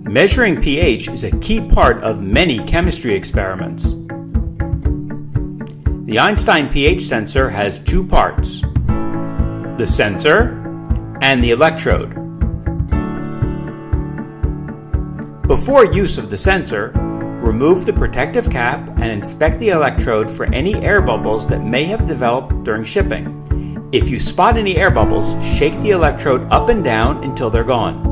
Measuring pH is a key part of many chemistry experiments. The Einstein pH sensor has two parts: the sensor and the electrode. Before use of the sensor, remove the protective cap and inspect the electrode for any air bubbles that may have developed during shipping. If you spot any air bubbles, shake the electrode up and down until they're gone.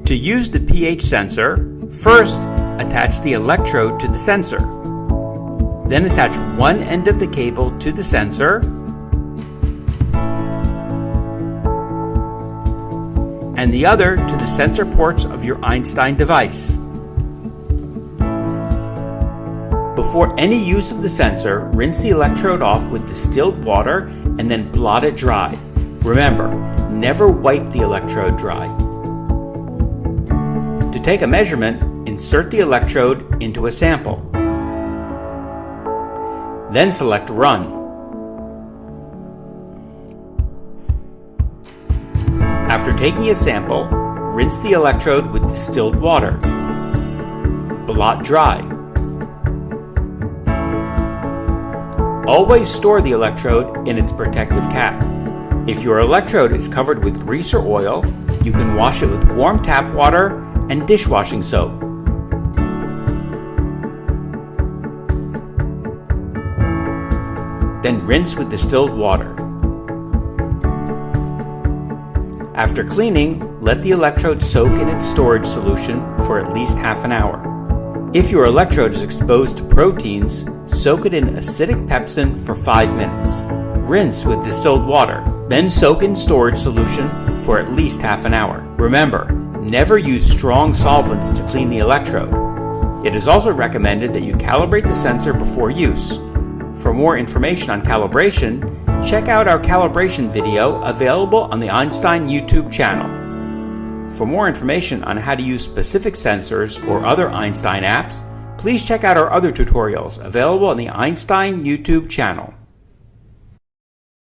To use the pH sensor, first attach the electrode to the sensor. Then attach one end of the cable to the sensor and the other to the sensor ports of your Einstein device. Before any use of the sensor, rinse the electrode off with distilled water and then blot it dry. Remember, never wipe the electrode dry. To take a measurement, insert the electrode into a sample. Then select Run. After taking a sample, rinse the electrode with distilled water. Blot dry. Always store the electrode in its protective cap. If your electrode is covered with grease or oil, you can wash it with warm tap water and dishwashing soap. Then rinse with distilled water. After cleaning, let the electrode soak in its storage solution for at least half an hour. If your electrode is exposed to proteins, soak it in acidic pepsin for 5 minutes. Rinse with distilled water, then soak in storage solution for at least half an hour. Remember, never use strong solvents to clean the electrode. It is also recommended that you calibrate the sensor before use. For more information on calibration, check out our calibration video available on the Einstein YouTube channel. For more information on how to use specific sensors or other Einstein apps, please check out our other tutorials available on the Einstein YouTube channel.